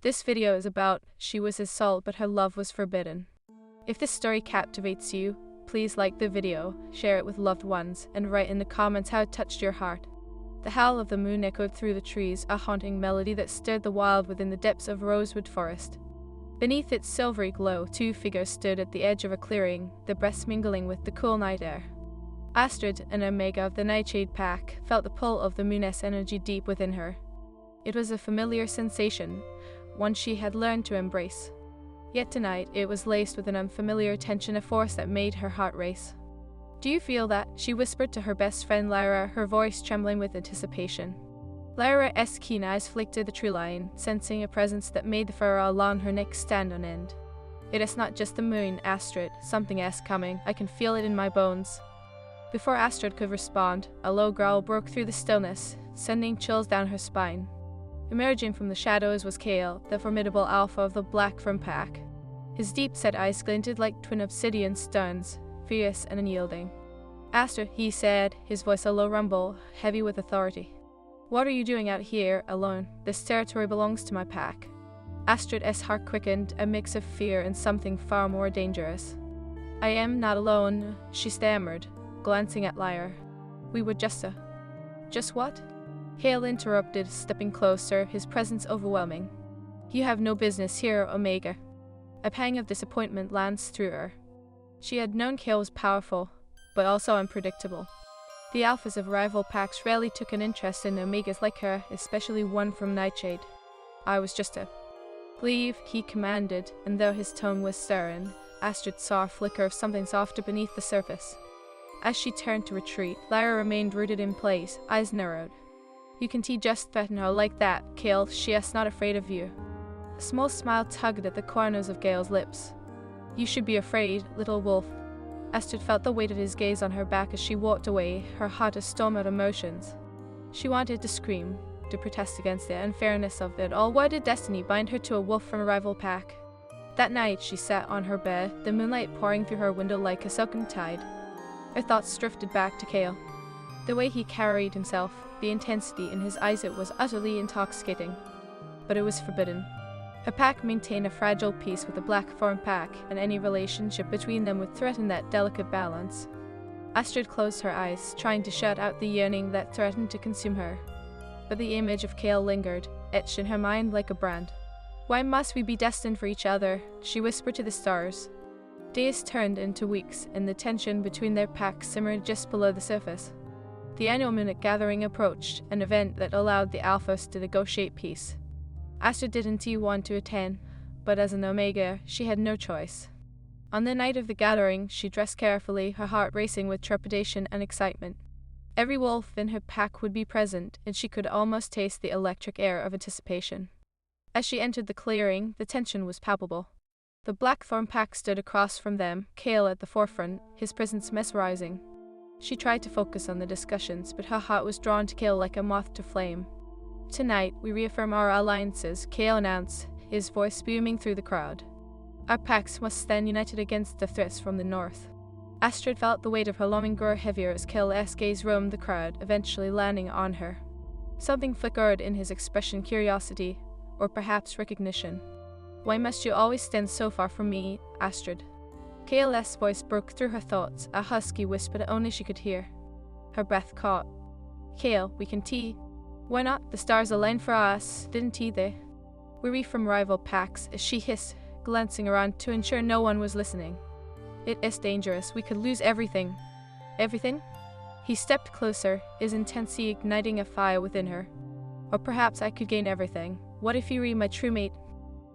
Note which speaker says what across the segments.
Speaker 1: This video is about she was his soul but her love was forbidden. If this story captivates you, please like the video, share it with loved ones, and write in the comments how it touched your heart. The howl of the moon echoed through the trees, a haunting melody that stirred the wild within the depths of Rosewood Forest. Beneath its silvery glow, two figures stood at the edge of a clearing, their breaths mingling with the cool night air. Astrid, an Omega of the Nightshade Pack, felt the pull of the moon's energy deep within her. It was a familiar sensation, one she had learned to embrace. Yet tonight, it was laced with an unfamiliar tension, a force that made her heart race. "Do you feel that?" she whispered to her best friend Lyra, her voice trembling with anticipation. Lyra's keen eyes flicked to the tree line, sensing a presence that made the fur along her neck stand on end. "It is not just the moon, Astrid. Something is coming. I can feel it in my bones." Before Astrid could respond, a low growl broke through the stillness, sending chills down her spine. Emerging from the shadows was Kale, the formidable alpha of the Blackthorn Pack. His deep-set eyes glinted like twin obsidian stones, fierce and unyielding. "Astrid," he said, his voice a low rumble, heavy with authority. "What are you doing out here, alone? This territory belongs to my pack." Astrid's heart quickened, a mix of fear and something far more dangerous. "I am not alone," she stammered, glancing at Lyra. "We were just what?" Hale interrupted, stepping closer, his presence overwhelming. "You have no business here, Omega." A pang of disappointment lanced through her. She had known Kale was powerful, but also unpredictable. The alphas of rival packs rarely took an interest in Omegas like her, especially one from Nightshade. "I was just leave," he commanded, and though his tone was stern, Astrid saw a flicker of something softer beneath the surface. As she turned to retreat, Lyra remained rooted in place, eyes narrowed. "You can just threaten her like that, Kale. She is not afraid of you." A small smile tugged at the corners of Gale's lips. "You should be afraid, little wolf." Astrid felt the weight of his gaze on her back as she walked away, her heart a storm of emotions. She wanted to scream, to protest against the unfairness of it all. Why did destiny bind her to a wolf from a rival pack? That night she sat on her bed, the moonlight pouring through her window like a silken tide. Her thoughts drifted back to Kale. The way he carried himself, the intensity in his eyes, it was utterly intoxicating. But it was forbidden. Her pack maintained a fragile peace with the Blackthorn Pack, and any relationship between them would threaten that delicate balance. Astrid closed her eyes, trying to shut out the yearning that threatened to consume her. But the image of Kale lingered, etched in her mind like a brand. "Why must we be destined for each other?" she whispered to the stars. Days turned into weeks, and the tension between their packs simmered just below the surface. The annual Munich gathering approached, an event that allowed the alphas to negotiate peace. Astrid didn't want to attend, but as an Omega, she had no choice. On the night of the gathering, she dressed carefully, her heart racing with trepidation and excitement. Every wolf in her pack would be present, and she could almost taste the electric air of anticipation. As she entered the clearing, the tension was palpable. The Blackthorn Pack stood across from them, Kale at the forefront, his presence mesmerizing. She tried to focus on the discussions, but her heart was drawn to Kale like a moth to flame. "Tonight, we reaffirm our alliances," Kale announced, his voice booming through the crowd. "Our packs must stand united against the threats from the north." Astrid felt the weight of her longing grow heavier as Kale's gaze roamed the crowd, eventually landing on her. Something flickered in his expression, curiosity, or perhaps recognition. "Why must you always stand so far from me, Astrid?" Kale's voice broke through her thoughts, a husky whisper that only she could hear. Her breath caught. "Kale, we can tea." "Why not? The stars aligned for us, didn't they?" "We're from rival packs," she hissed, glancing around to ensure no one was listening. "It is dangerous. We could lose everything." "Everything?" He stepped closer, his intensity igniting a fire within her. "Or perhaps I could gain everything. What if you were my true mate?"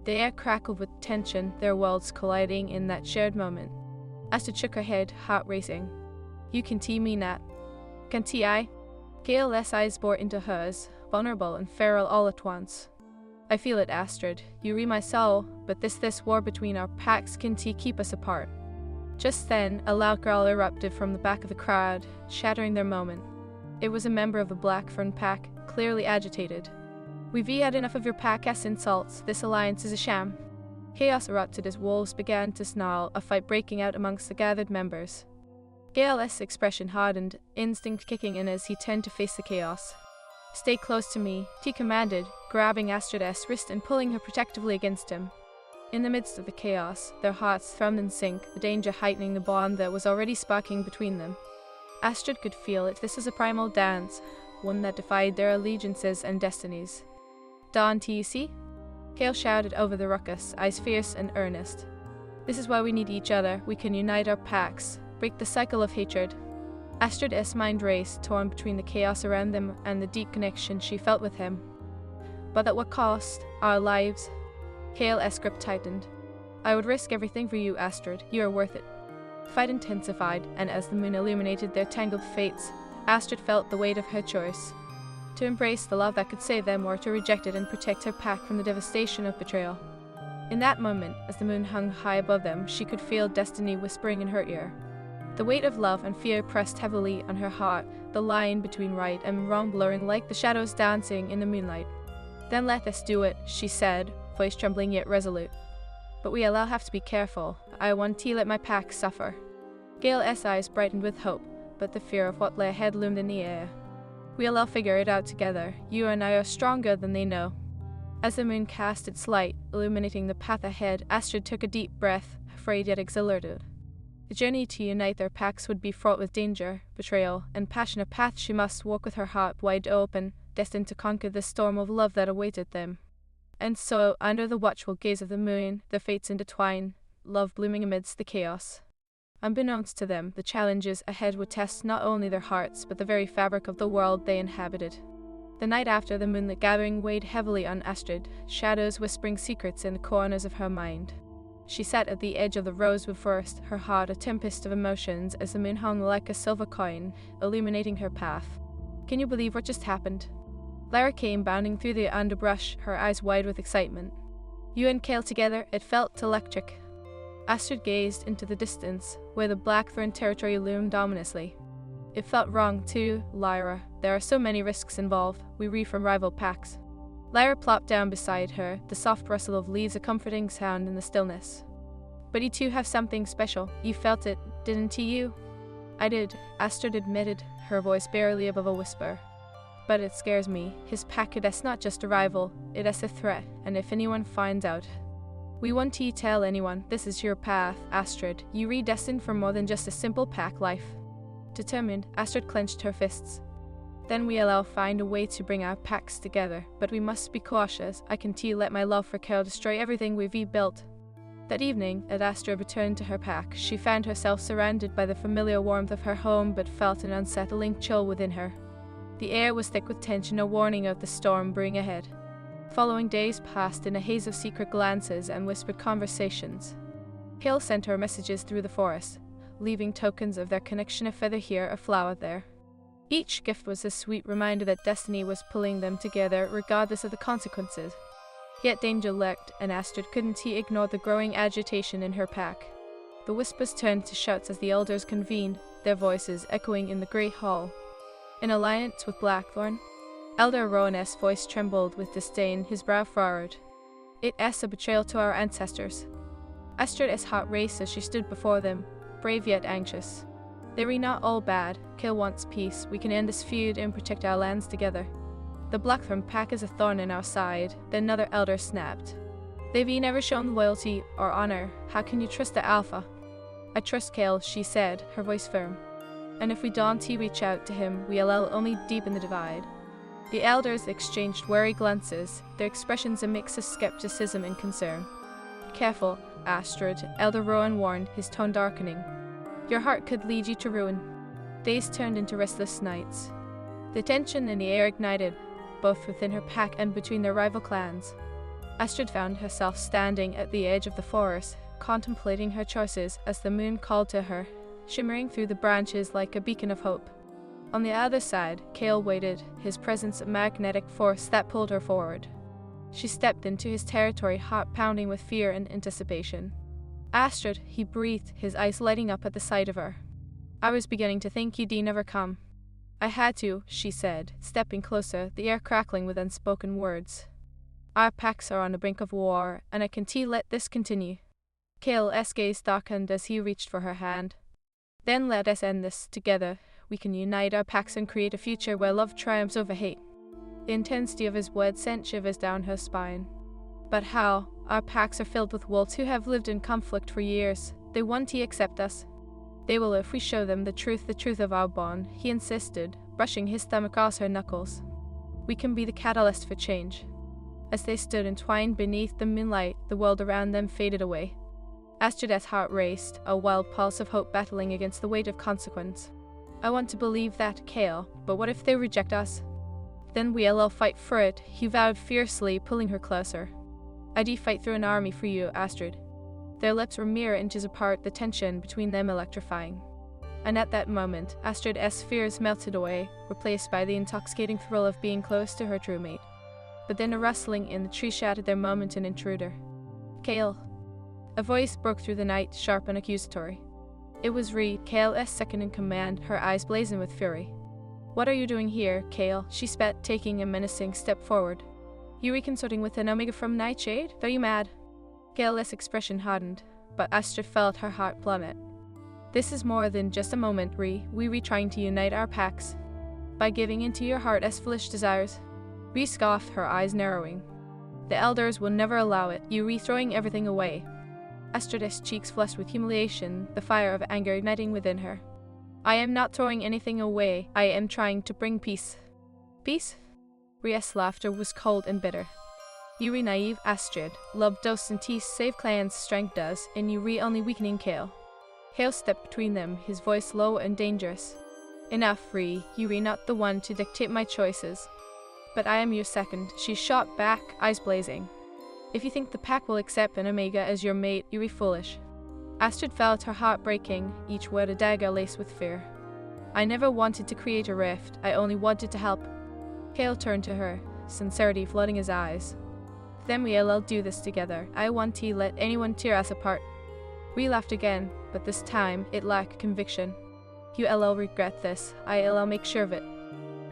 Speaker 1: The air crackled with tension, their worlds colliding in that shared moment. Astrid shook her head, heart racing. "You can me, Nat." "Can I?" Gale's eyes bored into hers, vulnerable and feral all at once. "I feel it, Astrid. You read my soul, but this war between our packs can keep us apart." Just then, a loud growl erupted from the back of the crowd, shattering their moment. It was a member of the Blackthorn Pack, clearly agitated. "We've had enough of your pack-ass insults. This alliance is a sham." Chaos erupted as wolves began to snarl, a fight breaking out amongst the gathered members. Gale's expression hardened, instinct kicking in as he turned to face the chaos. Stay close to me, he commanded, grabbing Astrid's wrist and pulling her protectively against him. In the midst of the chaos, their hearts thrummed in sync, the danger heightening the bond that was already sparking between them. Astrid could feel it. This was a primal dance, one that defied their allegiances and destinies. "Dawn, you see?" Cale shouted over the ruckus, eyes fierce and earnest. "This is why we need each other. We can unite our packs, break the cycle of hatred." Astrid's mind raced, torn between the chaos around them and the deep connection she felt with him. "But at what cost? Our lives?" Cale's grip tightened. "I would risk everything for you, Astrid. You are worth it." The fight intensified, and as the moon illuminated their tangled fates, Astrid felt the weight of her choice. To embrace the love that could save them, or to reject it and protect her pack from the devastation of betrayal. In that moment, as the moon hung high above them, she could feel destiny whispering in her ear. The weight of love and fear pressed heavily on her heart, the line between right and wrong blurring like the shadows dancing in the moonlight. "Then let us do it," she said, voice trembling yet resolute. "But we'll all have to be careful. I want to let my pack suffer." Gale's eyes brightened with hope, but the fear of what lay ahead loomed in the air. "We'll all figure it out together. You and I are stronger than they know." As the moon cast its light, illuminating the path ahead, Astrid took a deep breath, afraid yet exhilarated. The journey to unite their packs would be fraught with danger, betrayal, and passion, a path she must walk with her heart wide open, destined to conquer the storm of love that awaited them. And so, under the watchful gaze of the moon, their fates intertwined, love blooming amidst the chaos. Unbeknownst to them, the challenges ahead would test not only their hearts, but the very fabric of the world they inhabited. The night after, the moonlit gathering weighed heavily on Astrid, shadows whispering secrets in the corners of her mind. She sat at the edge of the rosewood forest, her heart a tempest of emotions, as the moon hung like a silver coin, illuminating her path. "Can you believe what just happened?" Lara came bounding through the underbrush, her eyes wide with excitement. "You and Cale together, it felt electric." Astrid gazed into the distance, where the Blackthorn territory loomed ominously. "It felt wrong, too, Lyra. There are so many risks involved. We read from rival packs." Lyra plopped down beside her, the soft rustle of leaves a comforting sound in the stillness. "But you two have something special. You felt it, didn't you?" "I did," Astrid admitted, her voice barely above a whisper. "But it scares me. His pack, it is not just a rival, it is a threat, and if anyone finds out..." "We won't tell anyone. This is your path, Astrid. You are destined for more than just a simple pack life." Determined, Astrid clenched her fists. "Then we'll all find a way to bring our packs together, but we must be cautious. I can't let my love for Cale destroy everything we've rebuilt." That evening, as Astrid returned to her pack, she found herself surrounded by the familiar warmth of her home, but felt an unsettling chill within her. The air was thick with tension, a warning of the storm brewing ahead. Following days passed in a haze of secret glances and whispered conversations. Cale sent her messages through the forest, leaving tokens of their connection, a feather here, a flower there. Each gift was a sweet reminder that destiny was pulling them together, regardless of the consequences. Yet danger lurked, and Astrid couldn't ignore the growing agitation in her pack. The whispers turned to shouts as the elders convened, their voices echoing in the great hall. "In alliance with Blackthorn?" Elder Rowan's voice trembled with disdain, his brow furrowed. "It is a betrayal to our ancestors." Astrid's heart raced as she stood before them, brave yet anxious. "They were not all bad. Cale wants peace. We can end this feud and protect our lands together." "The Blackthorn pack is a thorn in our side," the another elder snapped. "They've never shown loyalty or honor. How can you trust the Alpha?" "I trust Cale," she said, her voice firm. "And if we don't reach out to him, we'll only deepen the divide." The elders exchanged wary glances, their expressions a mix of skepticism and concern. "Careful, Astrid," Elder Rowan warned, his tone darkening. "Your heart could lead you to ruin." Days turned into restless nights. The tension in the air ignited, both within her pack and between their rival clans. Astrid found herself standing at the edge of the forest, contemplating her choices as the moon called to her, shimmering through the branches like a beacon of hope. On the other side, Cale waited, his presence a magnetic force that pulled her forward. She stepped into his territory, heart pounding with fear and anticipation. "Astrid," he breathed, his eyes lighting up at the sight of her. "I was beginning to think you'd never come." "I had to," she said, stepping closer, the air crackling with unspoken words. "Our packs are on the brink of war, and I can't let this continue." Cale's gaze darkened as he reached for her hand. "Then let us end this together. We can unite our packs and create a future where love triumphs over hate." The intensity of his words sent shivers down her spine. But how? Our packs are filled with wolves who have lived in conflict for years. They want to accept us. They will if we show them the truth of our bond, he insisted, brushing his thumb across her knuckles. We can be the catalyst for change. As they stood entwined beneath the moonlight, the world around them faded away. Astrid's heart raced, a wild pulse of hope battling against the weight of consequence. I want to believe that, Kale, but what if they reject us? Then we'll fight for it, he vowed fiercely, pulling her closer. I'd fight through an army for you, Astrid. Their lips were mere inches apart, the tension between them electrifying. And at that moment, Astrid's fears melted away, replaced by the intoxicating thrill of being close to her true mate. But then a rustling in the tree shattered their moment an intruder. Kale. A voice broke through the night, sharp and accusatory. It was Reed, Kale's second in command, her eyes blazing with fury. What are you doing here, Kale? She spat, taking a menacing step forward. You reconsorting with an Omega from Nightshade? Are you mad? Kale's expression hardened, but Astrid felt her heart plummet. This is more than just a moment, we trying to unite our packs. By giving into your heart as foolish desires. Ree scoffed, her eyes narrowing. The elders will never allow it, you throwing everything away. Astrid's cheeks flushed with humiliation, the fire of anger igniting within her. I am not throwing anything away, I am trying to bring peace. Peace? Rhea's laughter was cold and bitter. You naive Astrid, love does and tease save clans strength does, and you only weakening Kale. Kale stepped between them, his voice low and dangerous. Enough, you not the one to dictate my choices. But I am your second, she shot back, eyes blazing. If you think the pack will accept an Omega as your mate, you foolish. Astrid felt her heart breaking, each word a dagger laced with fear. I never wanted to create a rift, I only wanted to help. Kale turned to her, sincerity flooding his eyes. Then we'll do this together, I won't let anyone tear us apart. We laughed again, but this time it lacked conviction. You'll regret this, I'll make sure of it.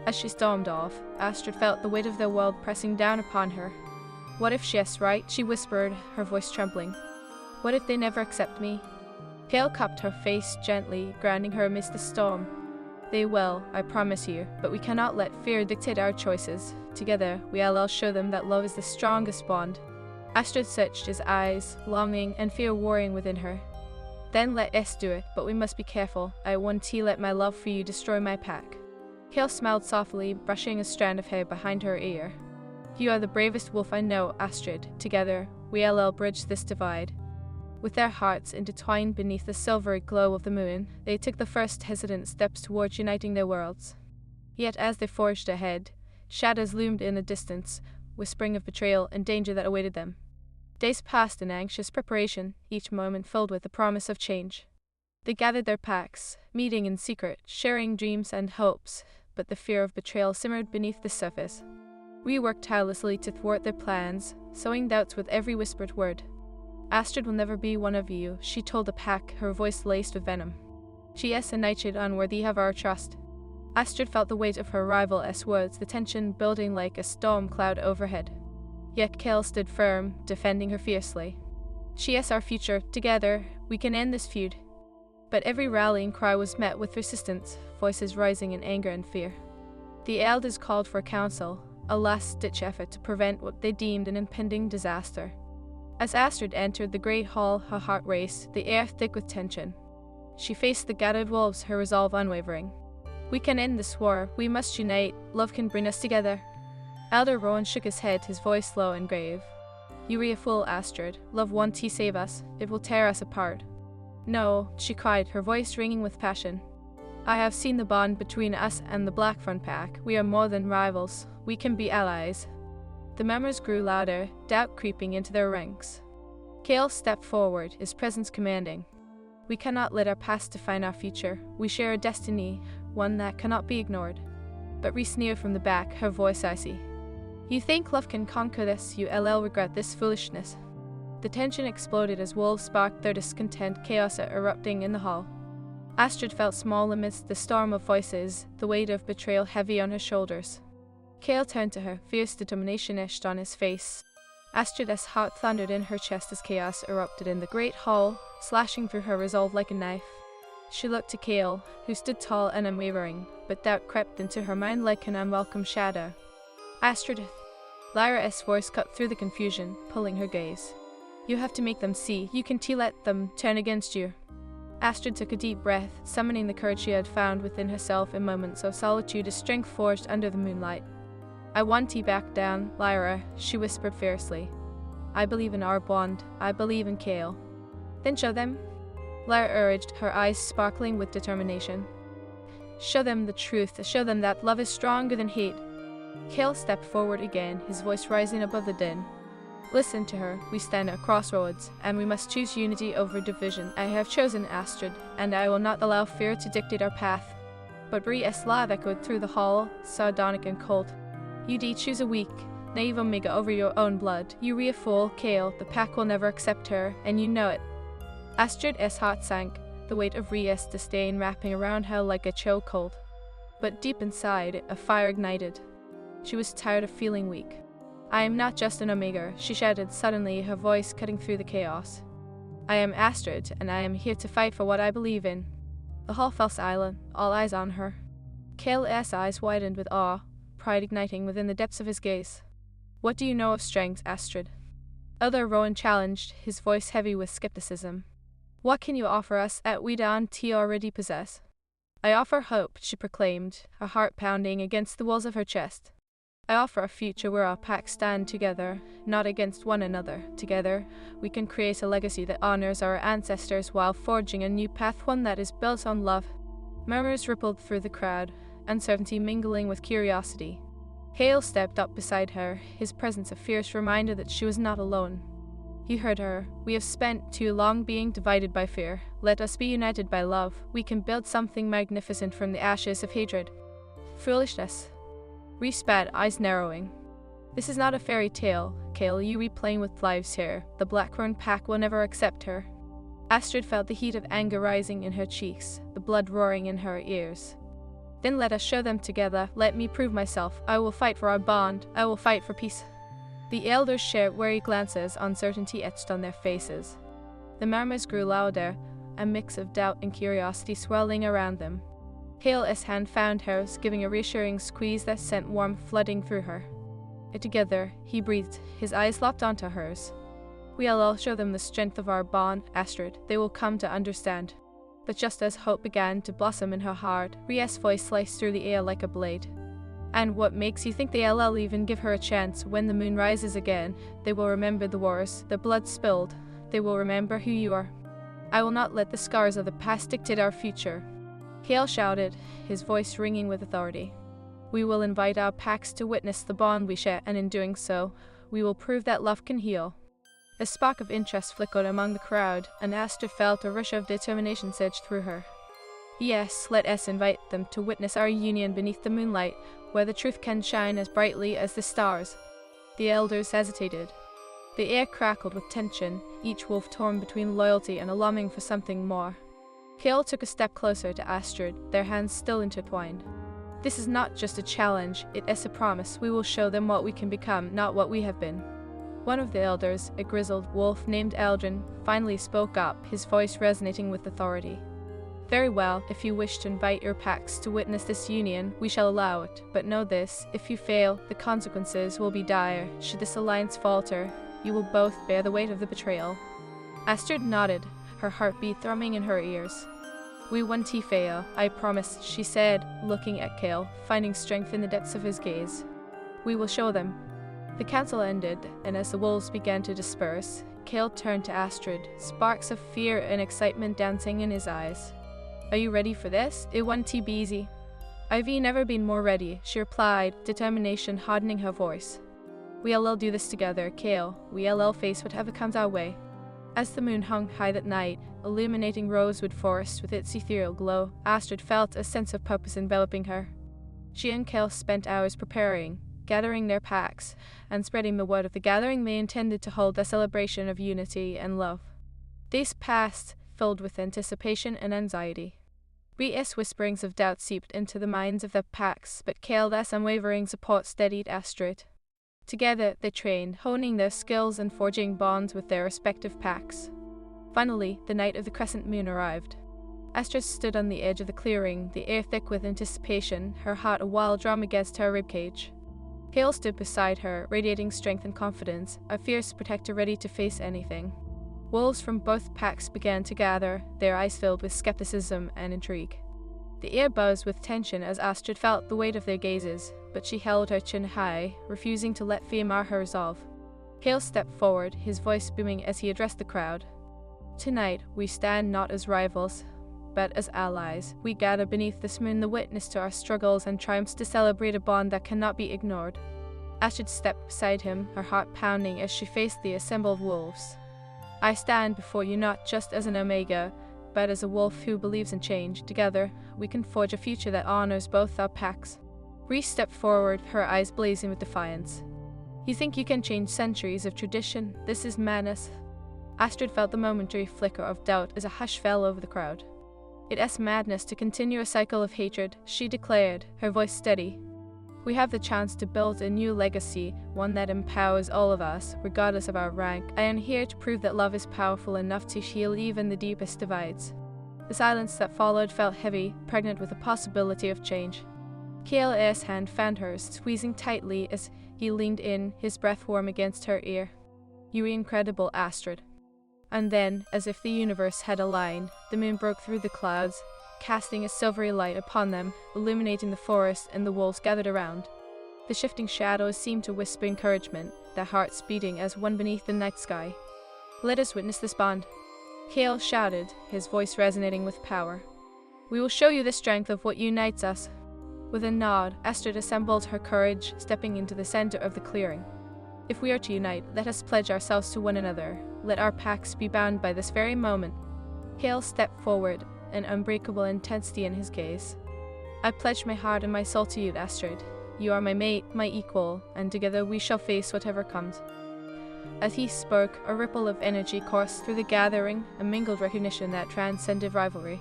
Speaker 1: As she stormed off, Astrid felt the weight of their world pressing down upon her. What if she's right, she whispered, her voice trembling. What if they never accept me? Kale cupped her face gently, grounding her amidst the storm. They will, I promise you, but we cannot let fear dictate our choices. Together, we'll show them that love is the strongest bond. Astrid searched his eyes, longing and fear warring within her. Then let us do it, but we must be careful. I won't let my love for you destroy my pack. Kale smiled softly, brushing a strand of hair behind her ear. You are the bravest wolf I know, Astrid. Together, we'll bridge this divide. With their hearts intertwined beneath the silvery glow of the moon, they took the first hesitant steps towards uniting their worlds. Yet as they forged ahead, shadows loomed in the distance, whispering of betrayal and danger that awaited them. Days passed in anxious preparation, each moment filled with the promise of change. They gathered their packs, meeting in secret, sharing dreams and hopes, but the fear of betrayal simmered beneath the surface. We worked tirelessly to thwart their plans, sowing doubts with every whispered word. Astrid will never be one of you, she told the pack, her voice laced with venom. She is a Nightshade unworthy of our trust. Astrid felt the weight of her rival's words, the tension building like a storm cloud overhead. Yet Kale stood firm, defending her fiercely. She is our future, together, we can end this feud. But every rallying cry was met with resistance, voices rising in anger and fear. The elders called for counsel, a last-ditch effort to prevent what they deemed an impending disaster. As Astrid entered the great hall, her heart raced, the air thick with tension. She faced the gathered wolves, her resolve unwavering. We can end this war, we must unite, love can bring us together. Elder Rowan shook his head, his voice low and grave. You are a fool, Astrid, love won't save us, it will tear us apart. No, she cried, her voice ringing with passion. I have seen the bond between us and the Blackfront Pack, we are more than rivals, we can be allies. The murmurs grew louder, doubt creeping into their ranks. Kale stepped forward, his presence commanding. We cannot let our past define our future. We share a destiny, one that cannot be ignored. But Rhys sneered from the back, her voice icy. You think love can conquer this, you'll regret this foolishness. The tension exploded as wolves sparked their discontent, chaos erupting in the hall. Astrid felt small amidst the storm of voices, the weight of betrayal heavy on her shoulders. Kale turned to her, fierce determination etched on his face. Astrid's heart thundered in her chest as chaos erupted in the great hall, slashing through her resolve like a knife. She looked to Kale, who stood tall and unwavering, but doubt crept into her mind like an unwelcome shadow. Astrid. Lyra's voice cut through the confusion, pulling her gaze. You have to make them see. You can let them turn against you. Astrid took a deep breath, summoning the courage she had found within herself in moments of solitude, a strength forged under the moonlight. I want you back down, Lyra, she whispered fiercely. I believe in our bond. I believe in Kale. Then show them, Lyra urged, her eyes sparkling with determination. Show them the truth. Show them that love is stronger than hate. Kale stepped forward again, his voice rising above the din. Listen to her. We stand at crossroads, and we must choose unity over division. I have chosen Astrid, and I will not allow fear to dictate our path. But Bree's laugh echoed through the hall, sardonic and cold. You choose a weak, naive Omega over your own blood. You a fool, Kale. The pack will never accept her, and you know it. Astrid's heart sank, the weight of Bree's disdain wrapping around her like a chill cold. But deep inside, a fire ignited. She was tired of feeling weak. I am not just an Omega, she shouted suddenly, her voice cutting through the chaos. I am Astrid, and I am here to fight for what I believe in. The hall fell silent, all eyes on her. Kale's eyes widened with awe, pride igniting within the depths of his gaze. What do you know of strength, Astrid? Elder Rowan challenged, his voice heavy with skepticism. What can you offer us that we don't already possess? I offer hope, she proclaimed, her heart pounding against the walls of her chest. I offer a future where our packs stand together, not against one another. Together, we can create a legacy that honors our ancestors while forging a new path, one that is built on love. Murmurs rippled through the crowd, uncertainty mingling with curiosity. Kale stepped up beside her, his presence a fierce reminder that she was not alone. He heard her. We have spent too long being divided by fear. Let us be united by love. We can build something magnificent from the ashes of hatred. Foolishness. Reese spat, eyes narrowing. This is not a fairy tale, Kale. You replaying with lives here. The Blackburn pack will never accept her. Astrid felt the heat of anger rising in her cheeks, the blood roaring in her ears. Then let us show them together. Let me prove myself. I will fight for our bond. I will fight for peace. The elders shared wary glances, uncertainty etched on their faces. The murmurs grew louder, a mix of doubt and curiosity swirling around them. Kale's hand found hers, giving a reassuring squeeze that sent warmth flooding through her. Together, he breathed, his eyes locked onto hers. We'll all show them the strength of our bond, Astrid. They will come to understand. But just as hope began to blossom in her heart, Ria's voice sliced through the air like a blade. And what makes you think they'll even give her a chance? When the moon rises again, they will remember the wars, the blood spilled. They will remember who you are. I will not let the scars of the past dictate our future. Kale shouted, his voice ringing with authority. We will invite our packs to witness the bond we share, and in doing so, we will prove that love can heal. A spark of interest flickered among the crowd, and Astrid felt a rush of determination surge through her. Yes, let us invite them to witness our union beneath the moonlight, where the truth can shine as brightly as the stars. The elders hesitated. The air crackled with tension, each wolf torn between loyalty and a longing for something more. Kale took a step closer to Astrid, their hands still intertwined. This is not just a challenge, it is a promise. We will show them what we can become, not what we have been. One of the elders, a grizzled wolf named Eldrin, finally spoke up, his voice resonating with authority. Very well, if you wish to invite your packs to witness this union, we shall allow it. But know this, if you fail, the consequences will be dire. Should this alliance falter, you will both bear the weight of the betrayal. Astrid nodded, her heartbeat thrumming in her ears. We won't fail, I promise, she said, looking at Kale, finding strength in the depths of his gaze. We will show them. The council ended, and as the wolves began to disperse, Kale turned to Astrid, sparks of fear and excitement dancing in his eyes. Are you ready for this? It won't be easy. I've never been more ready, she replied, determination hardening her voice. We'll all do this together, Kale. We'll all face whatever comes our way. As the moon hung high that night, illuminating Rosewood Forest with its ethereal glow, Astrid felt a sense of purpose enveloping her. She and Kale spent hours preparing, gathering their packs, and spreading the word of the gathering they intended to hold a celebration of unity and love. Days passed, filled with anticipation and anxiety. Bree's whisperings of doubt seeped into the minds of their packs, but Kale's unwavering support steadied Astrid. Together they trained, honing their skills and forging bonds with their respective packs. Finally, the night of the crescent moon arrived. Astrid stood on the edge of the clearing, the air thick with anticipation, her heart a wild drum against her ribcage. Kale stood beside her, radiating strength and confidence, a fierce protector ready to face anything. Wolves from both packs began to gather, their eyes filled with skepticism and intrigue. The air buzzed with tension as Astrid felt the weight of their gazes, but she held her chin high, refusing to let fear mar her resolve. Kale stepped forward, his voice booming as he addressed the crowd. Tonight, we stand not as rivals, but as allies. We gather beneath this moon, the witness to our struggles and triumphs, to celebrate a bond that cannot be ignored. Astrid stepped beside him, her heart pounding as she faced the assembled wolves. I stand before you not just as an Omega, but as a wolf who believes in change. Together, we can forge a future that honors both our packs. Rhys stepped forward, her eyes blazing with defiance. You think you can change centuries of tradition? This is madness. Astrid felt the momentary flicker of doubt as a hush fell over the crowd. It is madness to continue a cycle of hatred, she declared, her voice steady. We have the chance to build a new legacy, one that empowers all of us, regardless of our rank. I am here to prove that love is powerful enough to heal even the deepest divides. The silence that followed felt heavy, pregnant with the possibility of change. Kale's hand fanned hers, squeezing tightly as he leaned in, his breath warm against her ear. You are incredible, Astrid. And then, as if the universe had aligned, the moon broke through the clouds, casting a silvery light upon them, illuminating the forest and the wolves gathered around. The shifting shadows seemed to whisper encouragement, their hearts beating as one beneath the night sky. Let us witness this bond. Kale shouted, his voice resonating with power. We will show you the strength of what unites us. With a nod, Astrid assembled her courage, stepping into the center of the clearing. If we are to unite, let us pledge ourselves to one another. Let our packs be bound by this very moment. Kale stepped forward, an unbreakable intensity in his gaze. I pledge my heart and my soul to you, Astrid. You are my mate, my equal, and together we shall face whatever comes. As he spoke, a ripple of energy coursed through the gathering, a mingled recognition that transcended rivalry.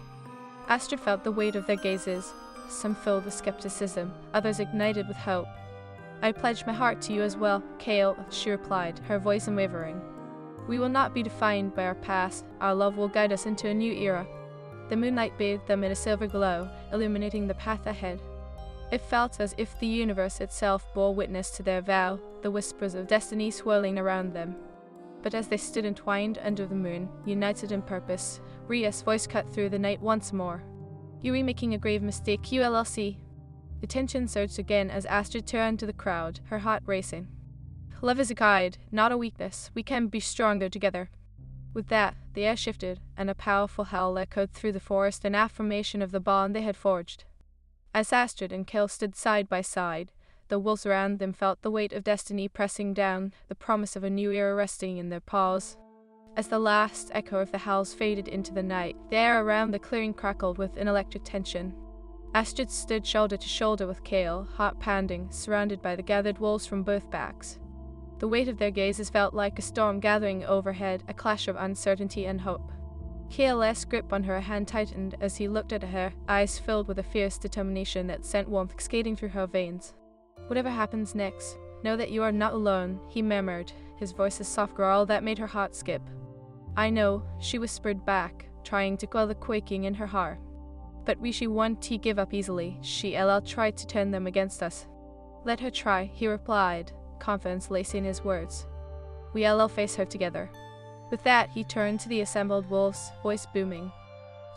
Speaker 1: Astrid felt the weight of their gazes, some filled with skepticism, others ignited with hope. I pledge my heart to you as well, Kale, she replied, her voice unwavering. We will not be defined by our past, our love will guide us into a new era. The moonlight bathed them in a silver glow, illuminating the path ahead. It felt as if the universe itself bore witness to their vow, the whispers of destiny swirling around them. But as they stood entwined under the moon, united in purpose, Rhea's voice cut through the night once more. You are making a grave mistake, ULLC. The tension surged again as Astrid turned to the crowd, her heart racing. Love is a guide, not a weakness. We can be stronger together. With that, the air shifted, and a powerful howl echoed through the forest, an affirmation of the bond they had forged. As Astrid and Kale stood side by side, the wolves around them felt the weight of destiny pressing down, the promise of a new era resting in their paws. As the last echo of the howls faded into the night, the air around the clearing crackled with an electric tension. Astrid stood shoulder to shoulder with Kale, heart pounding, surrounded by the gathered wolves from both backs. The weight of their gazes felt like a storm gathering overhead, a clash of uncertainty and hope. Kale's grip on her hand tightened as he looked at her, eyes filled with a fierce determination that sent warmth skating through her veins. Whatever happens next, know that you are not alone, he murmured, his voice a soft growl that made her heart skip. I know, she whispered back, trying to quell the quaking in her heart. But Rishi won't give up easily, she'll try to turn them against us. Let her try, he replied, confidence lacing his words. We'll face her together. With that, he turned to the assembled wolves, voice booming.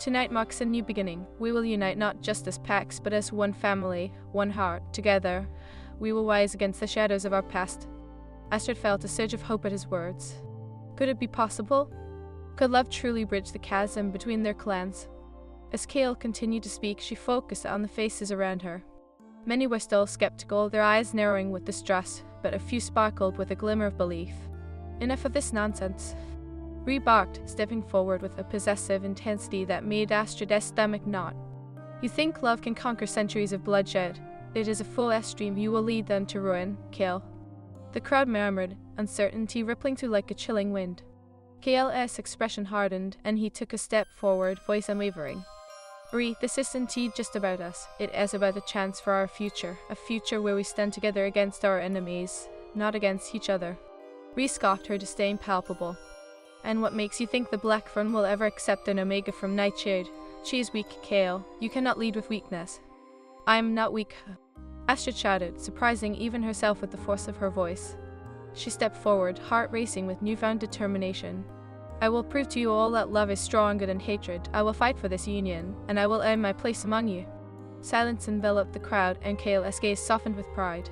Speaker 1: Tonight marks a new beginning. We will unite not just as packs, but as one family, one heart. Together, we will rise against the shadows of our past. Astrid felt a surge of hope at his words. Could it be possible? Could love truly bridge the chasm between their clans? As Kale continued to speak, she focused on the faces around her. Many were still skeptical, their eyes narrowing with distrust, but a few sparkled with a glimmer of belief. Enough of this nonsense. Rhea barked, stepping forward with a possessive intensity that made Astrid's stomach knot. You think love can conquer centuries of bloodshed? It is a full stream, you will lead them to ruin, Kale. The crowd murmured, uncertainty rippling through like a chilling wind. Kale's expression hardened, and he took a step forward, voice unwavering. Rhea, this isn't just about us. It is about a chance for our future, a future where we stand together against our enemies, not against each other. Rhea scoffed, her disdain palpable. And what makes you think the Black Throne will ever accept an Omega from Nightshade? She is weak, Kale. You cannot lead with weakness. I am not weak. Astrid shouted, surprising even herself with the force of her voice. She stepped forward, heart racing with newfound determination. I will prove to you all that love is stronger than hatred. I will fight for this union, and I will earn my place among you. Silence enveloped the crowd, and Kale's gaze softened with pride.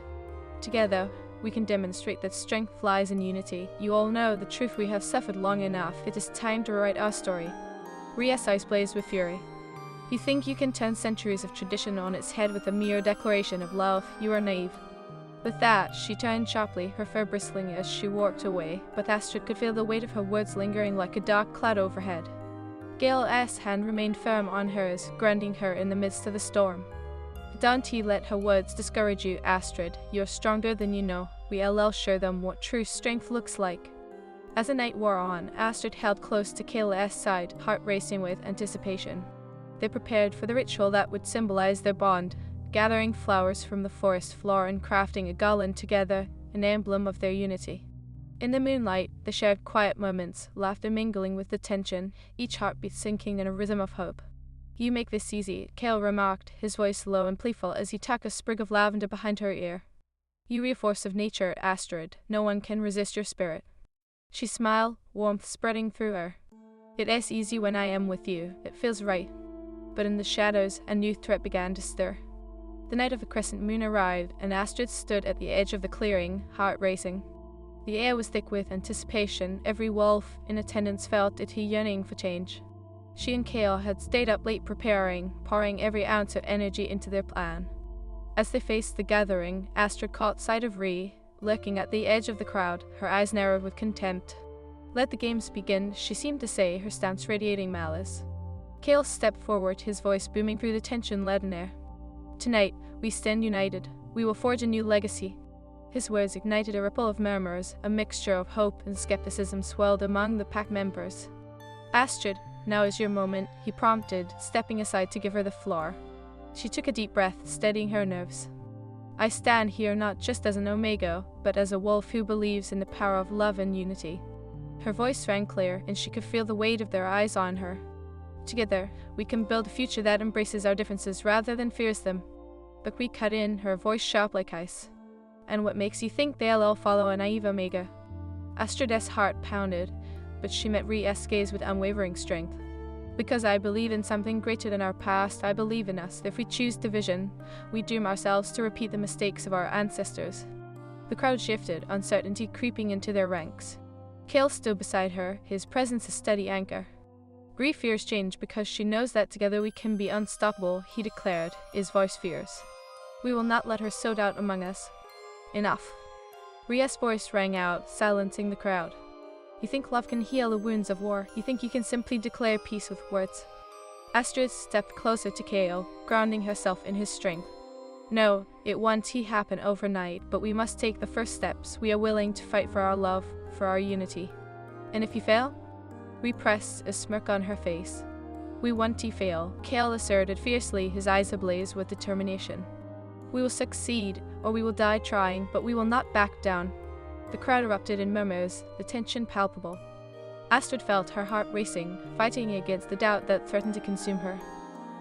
Speaker 1: Together, we can demonstrate that strength lies in unity. You all know the truth. We have suffered long enough. It is time to write our story. Ria's eyes blazed with fury. You think you can turn centuries of tradition on its head with a mere declaration of love? You are naive. With that, she turned sharply, her fur bristling as she walked away, but Astrid could feel the weight of her words lingering like a dark cloud overhead. Gale's hand remained firm on hers, grounding her in the midst of the storm. Don't you let her words discourage you, Astrid. You're stronger than you know. We'll show them what true strength looks like. As the night wore on, Astrid held close to Kale's side, heart racing with anticipation. They prepared for the ritual that would symbolize their bond, gathering flowers from the forest floor and crafting a garland together, an emblem of their unity. In the moonlight, they shared quiet moments, laughter mingling with the tension, each heartbeat sinking in a rhythm of hope. You make this easy, Kale remarked, his voice low and playful as he tucked a sprig of lavender behind her ear. You are a force of nature, Astrid. No one can resist your spirit. She smiled, warmth spreading through her. It is easy when I am with you. It feels right. But in the shadows, a new threat began to stir. The night of the crescent moon arrived, and Astrid stood at the edge of the clearing, heart racing. The air was thick with anticipation. Every wolf in attendance felt it yearning for change. She and Kale had stayed up late preparing, pouring every ounce of energy into their plan. As they faced the gathering, Astrid caught sight of Ree, lurking at the edge of the crowd, her eyes narrowed with contempt. Let the games begin, she seemed to say, her stance radiating malice. Kale stepped forward, his voice booming through the tension-laden air. Tonight, we stand united. We will forge a new legacy. His words ignited a ripple of murmurs, a mixture of hope and skepticism swelled among the pack members. Astrid, now is your moment, he prompted, stepping aside to give her the floor. She took a deep breath, steadying her nerves. I stand here not just as an Omega, but as a wolf who believes in the power of love and unity. Her voice rang clear, and she could feel the weight of their eyes on her. Together, we can build a future that embraces our differences rather than fears them. But we cut in, her voice sharp like ice. And what makes you think they'll all follow a naive Omega? Astrid's heart pounded, but she met Ria's gaze with unwavering strength. Because I believe in something greater than our past, I believe in us. If we choose division, we doom ourselves to repeat the mistakes of our ancestors. The crowd shifted, uncertainty creeping into their ranks. Kale stood beside her, his presence a steady anchor. Ree fears change because she knows that together we can be unstoppable, he declared, his voice fierce. We will not let her sow doubt among us. Enough. Ria's voice rang out, silencing the crowd. You think love can heal the wounds of war? You think you can simply declare peace with words? Astrid stepped closer to Kale, grounding herself in his strength. No, it won't happen overnight, but we must take the first steps. We are willing to fight for our love, for our unity. And if you fail? Ree pressed a smirk on her face. We won't fail, Kale asserted fiercely, his eyes ablaze with determination. We will succeed, or we will die trying, but we will not back down. The crowd erupted in murmurs, the tension palpable. Astrid felt her heart racing, fighting against the doubt that threatened to consume her.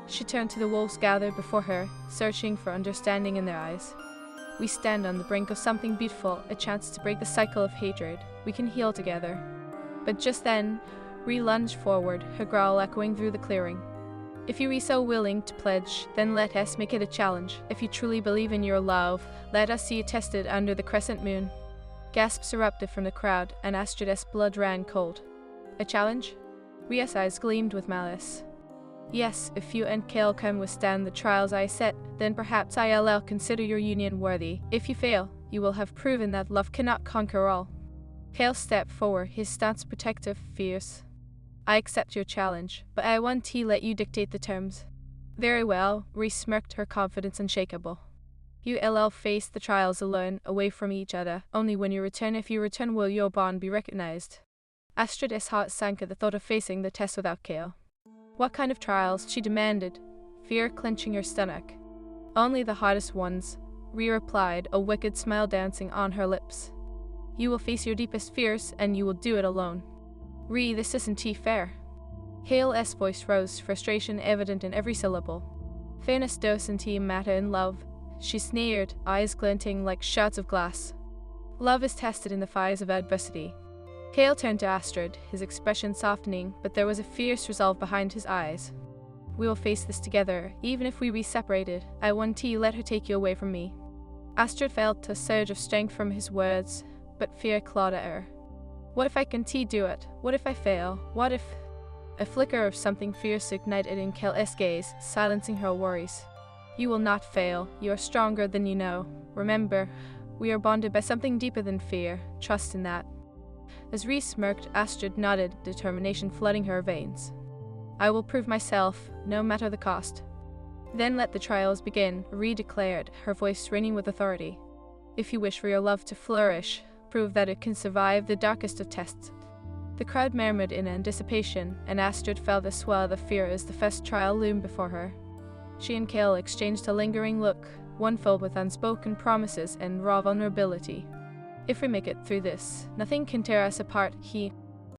Speaker 1: She turned to the wolves gathered before her, searching for understanding in their eyes. We stand on the brink of something beautiful, a chance to break the cycle of hatred. We can heal together. But just then, Ree lunged forward, her growl echoing through the clearing. If you are so willing to pledge, then let us make it a challenge. If you truly believe in your love, let us see it tested under the crescent moon. Gasps erupted from the crowd, and Astrid's blood ran cold. A challenge? Ria's eyes gleamed with malice. Yes, if you and Kale can withstand the trials I set, then perhaps I'll consider your union worthy. If you fail, you will have proven that love cannot conquer all. Kale stepped forward, his stance protective, fierce. I accept your challenge, but I won't let you dictate the terms. Very well, Ree smirked, her confidence unshakable. You'll face the trials alone, away from each other. Only when you return, if you return, will your bond be recognized. Astrid's heart sank at the thought of facing the test without Kale. What kind of trials? She demanded, fear clenching her stomach. Only the hardest ones, Ree replied, a wicked smile dancing on her lips. You will face your deepest fears, and you will do it alone. Ree, this isn't fair. Kale's voice rose, frustration evident in every syllable. Fairness doesn't matter in love, she sneered, eyes glinting like shards of glass. Love is tested in the fires of adversity. Cale turned to Astrid, his expression softening, but there was a fierce resolve behind his eyes. We will face this together, even if we be separated. I won't let her take you away from me. Astrid felt a surge of strength from his words, but fear clawed at her. What if I can do it? What if I fail? What if... A flicker of something fierce ignited in Cale's gaze, silencing her worries. You will not fail. You are stronger than you know. Remember, we are bonded by something deeper than fear. Trust in that. As Rhys smirked, Astrid nodded, determination flooding her veins. I will prove myself, no matter the cost. Then let the trials begin, Rhys declared, her voice ringing with authority. If you wish for your love to flourish, prove that it can survive the darkest of tests. The crowd murmured in anticipation, and Astrid felt a swell of fear as the first trial loomed before her. She and Cale exchanged a lingering look, one filled with unspoken promises and raw vulnerability. If we make it through this, nothing can tear us apart, he